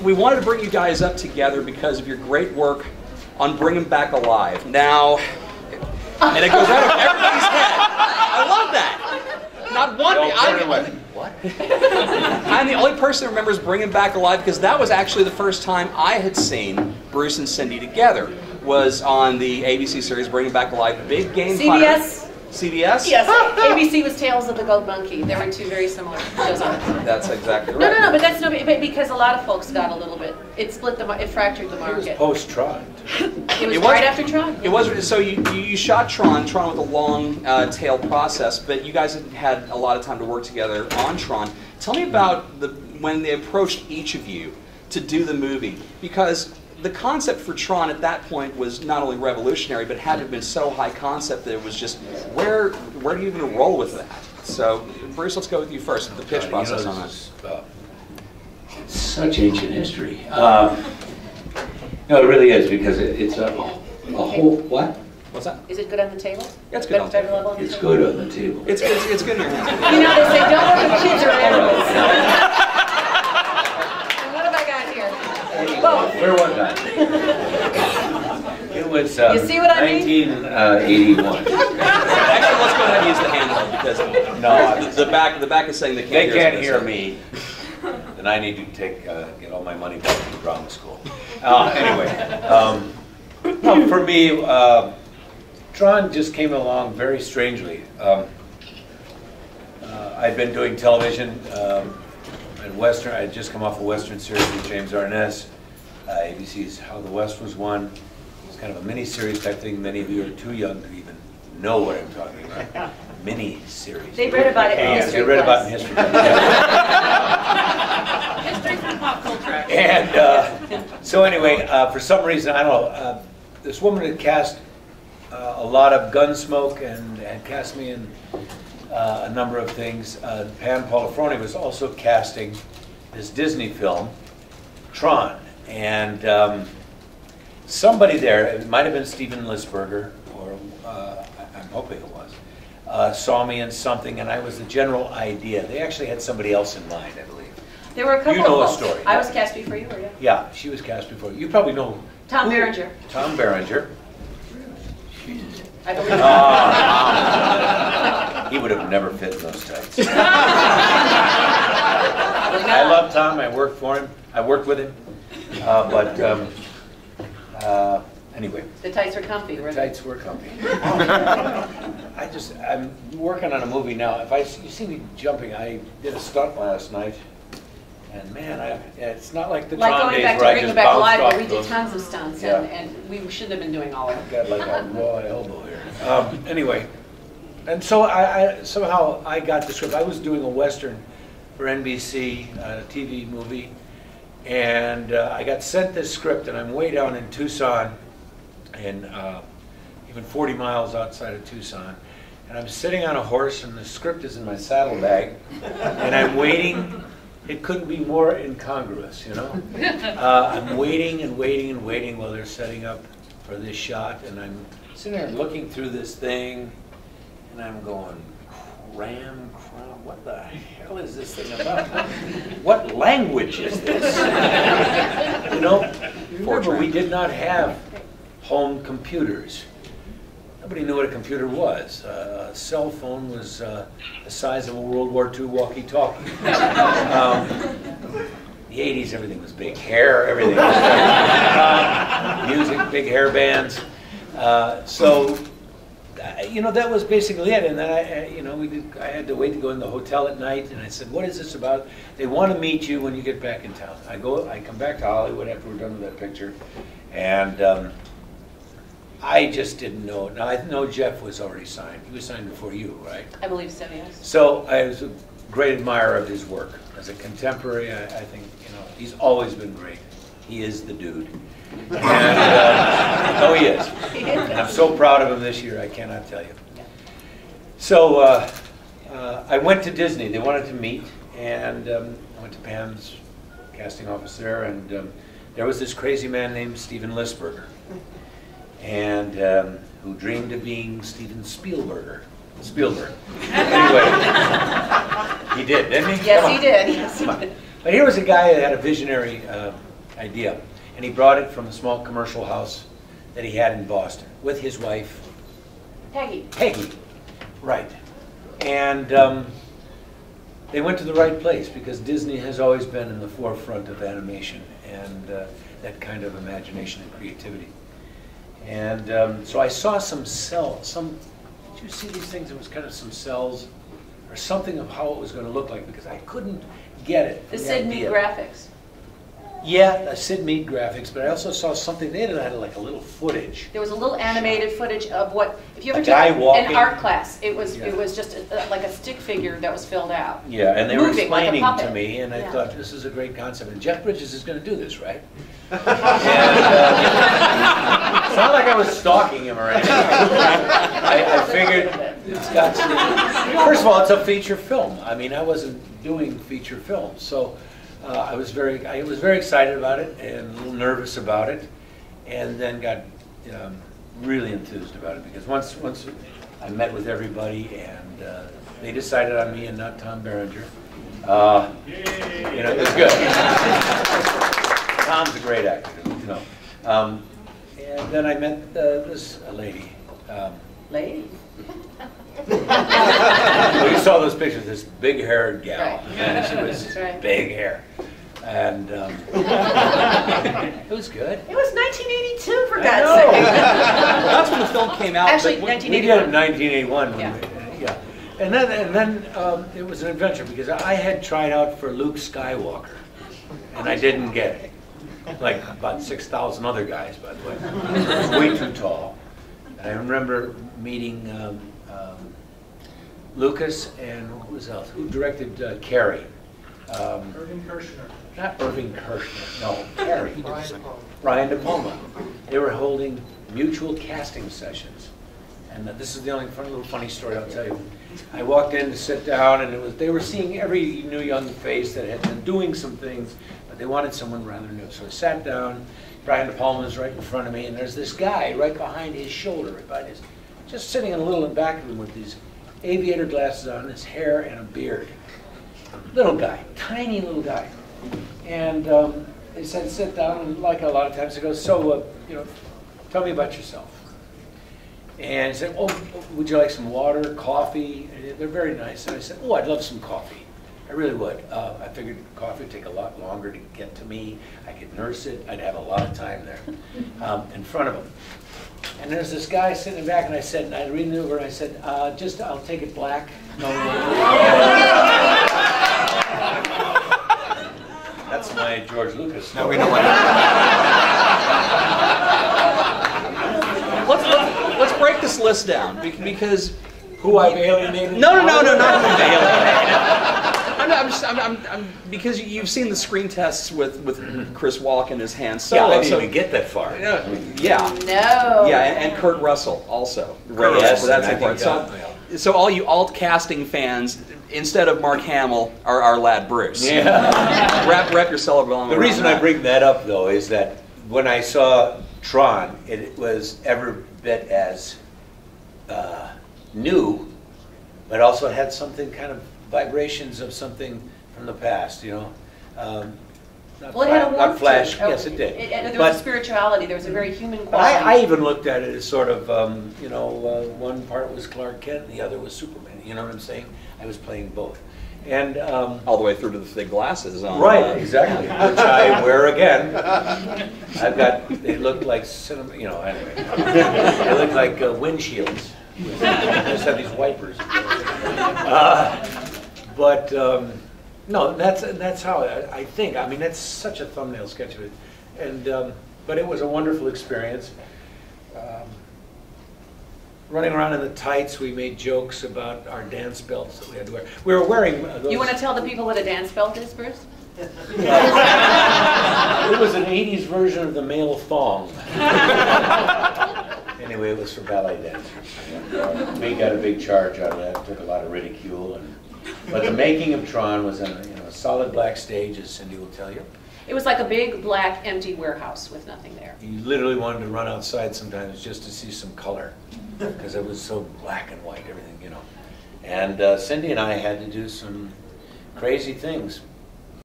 We wanted to bring you guys up together because of your great work on Bringing Back Alive. Now, and it goes right over everybody's head. I love that. Not one. What? I'm the only person who remembers Bringing Back Alive because that was actually the first time I had seen Bruce and Cindy together. Was on the ABC series Bringing Back Alive, Big Game CBS. Hunter. CBS? Yes. ABC was Tales of the Gold Monkey. There were two very similar shows on it. That's exactly right. No, but that's no, because a lot of folks got a little bit. It split the, it fractured the market. It was post-Tron. It was right after Tron. It was. So you shot Tron with a long tail process, but you guys had a lot of time to work together on Tron. Tell me about when they approached each of you to do the movie, because the concept for Tron at that point was not only revolutionary, but had to have been so high concept that it was just, where do you even roll with that? So, Bruce, let's go with you first, the pitch process on that. It's such ancient history. No, it really is, because it's a whole, what? What's that? Is it good on the table? Yeah, it's good on the table. It's good on the table. It's good in your hands. You know, they say, don't look at kids or animals. Where was I? It was you see what I mean? 1981. Actually, let's go ahead and use the handheld because no, the back is saying they can't hear me. Then I need to get all my money back from drama school. Anyway, no, for me, Tron just came along very strangely. I'd been doing television and Western. I had just come off a Western series with James Arness. ABC's How the West Was Won. It's kind of a mini-series type thing. Many of you are too young to even know what I'm talking about. Mini-series. They read about it in history. They read about it in history. History from pop culture. And so anyway, for some reason, I don't know, this woman had cast a lot of Gunsmoke and had cast me in a number of things. Pam Polifroni was also casting this Disney film, Tron. And somebody there, it might have been Steven Lisberger, or I'm hoping it was, saw me in something, and I was the general idea. They actually had somebody else in mind, I believe. There were a couple you know of the story. I was cast before you, were you? Yeah, she was cast before. You probably know. Tom Berenger. Tom Berenger. I believe he would have never fit in those tights. I love Tom. I worked for him. I worked with him. Anyway. The tights were comfy, were they? Tights were comfy. I'm working on a movie now. You see me jumping, I did a stunt last night. And man, it's not like the Tron days where I just bounced off. Like going back to Bringing Back Alive, where we did tons of stunts, and we shouldn't have been doing all of them. I've got like a raw elbow here. Anyway, and so somehow I got the script. I was doing a Western for NBC, a TV movie. And I got sent this script, and I'm way down in Tucson, and even 40 miles outside of Tucson. And I'm sitting on a horse, and the script is in my saddlebag, and I'm waiting. It couldn't be more incongruous, you know? I'm waiting and waiting and waiting while they're setting up for this shot, and I'm sitting there looking through this thing, and I'm going, cram, what the hell is this thing about? What language is this? You know, remember, we did not have home computers. Nobody knew what a computer was. A cell phone was the size of a World War II walkie-talkie. The 80s, everything was big hair, everything was music, big hair bands. You know, that was basically it. And then I had to wait to go in the hotel at night, and I said, "What is this about?" They want to meet you when you get back in town. I come back to Hollywood after we're done with that picture, and I just didn't know. Now I know Jeff was already signed. He was signed before you, right? I believe so, yes. So I was a great admirer of his work as a contemporary. I think he's always been great. He is the dude. And, he is. And I'm so proud of him this year, I cannot tell you. So I went to Disney. They wanted to meet, and I went to Pam's casting office there, and there was this crazy man named Steven Lisberger, and who dreamed of being Steven Spielberg. Anyway, he did, didn't he? Yes, he did. Yes, he did. But here was a guy that had a visionary idea, and he brought it from a small commercial house that he had in Boston with his wife, Peggy. Peggy. Right. And they went to the right place because Disney has always been in the forefront of animation and that kind of imagination and creativity. And so I saw some cells, did you see these things? It was kind of some cells or something of how it was going to look like because I couldn't get it. The Sid Mead graphics. Yeah, the Sid Mead graphics, but I also saw something, they had like a little footage. There was a little animated footage of what, if you ever A guy took walking. an art class, it was just like a stick figure that was filled out. Yeah, and they were Moving, like a explaining puppet. to me, and I Yeah. thought, this is a great concept. And Jeff Bridges is going to do this, right? And, it's not like I was stalking him or anything. I figured it's got to, first of all, it's a feature film. I mean, I wasn't doing feature films, so I was very excited about it and a little nervous about it, and then got really enthused about it because once I met with everybody and they decided on me and not Tom Berenger. You know, it was good. Tom's a great actor, you know. And then I met this lady. Lady? Well, you saw those pictures, this big-haired gal, Right. and she was That's right. big hair. And it was good. It was 1982, for I God's know. sake. That's when the film came out. Actually, but We did it in 1981. 1981. Yeah. Yeah. And then it was an adventure because I had tried out for Luke Skywalker, and I didn't get it. Like about 6,000 other guys, by the way. I was way too tall. And I remember meeting Lucas and who was else? Who directed Carrie? Irving Kershner. Not Irving Kershner, no, Carrie. Brian De Palma. Brian De Palma. They were holding mutual casting sessions. And this is the only little funny story I'll tell you. I walked in to sit down, and they were seeing every new young face that had been doing some things, but they wanted someone rather new. So I sat down. Brian De Palma was right in front of me, and there's this guy right behind his shoulder, right behind his, just sitting in a little in back of him with these aviator glasses on, his hair and a beard. Little guy, tiny little guy. And they said, sit down, and like a lot of times, they go, so, you know, tell me about yourself. And he said, oh, would you like some water, coffee? And they're very nice. And I said, oh, I'd love some coffee. I really would. I figured coffee would take a lot longer to get to me. I could nurse it. I'd have a lot of time there in front of him. And there's this guy sitting in the back, and I said, and I leaned over, and I said, I'll take it black. No. That's my George Lucas story. No, we know what. Let's break this list down because Who I've alienated? no, not alienated. I'm because you've seen the screen tests with Chris Walken in his hand Yeah, solo. I didn't even get that far. Yeah, No. and Kurt Russell also. Kurt Russell, that's I important. think, So all you alt casting fans, instead of Mark Hamill, are our lad Bruce. Yeah. wrap your cerebellum. The around reason I that. bring that up, though, is that when I saw Tron, it was every bit as new, but also it had something kind of vibrations of something from the past, you know. Well, it had a Not warmth flash. to it. Yes, it did. There But- was a spirituality. There was a very human But quality. I even looked at it as sort of, you know, one part was Clark Kent, the other was Superman. You know what I'm saying? I was playing both. And all the way through to the thick glasses. On, right, exactly, which I wear again. I've got, they look like cinema, you know, anyway. They look like windshields. They just have these wipers. No, that's how I think. I mean, that's such a thumbnail sketch of it. And, but it was a wonderful experience. Running around in the tights, we made jokes about our dance belts that we had to wear. We were wearing those. You want to tell the people what a dance belt is, Bruce? It was an 80s version of the male thong. Anyway, it was for ballet dancers. We got a big charge out of that, took a lot of ridicule. But the making of Tron was on a solid black stage, as Cindy will tell you. It was like a big, black, empty warehouse with nothing there. You literally wanted to run outside sometimes just to see some color, because it was so black and white, everything, you know. And Cindy and I had to do some crazy things.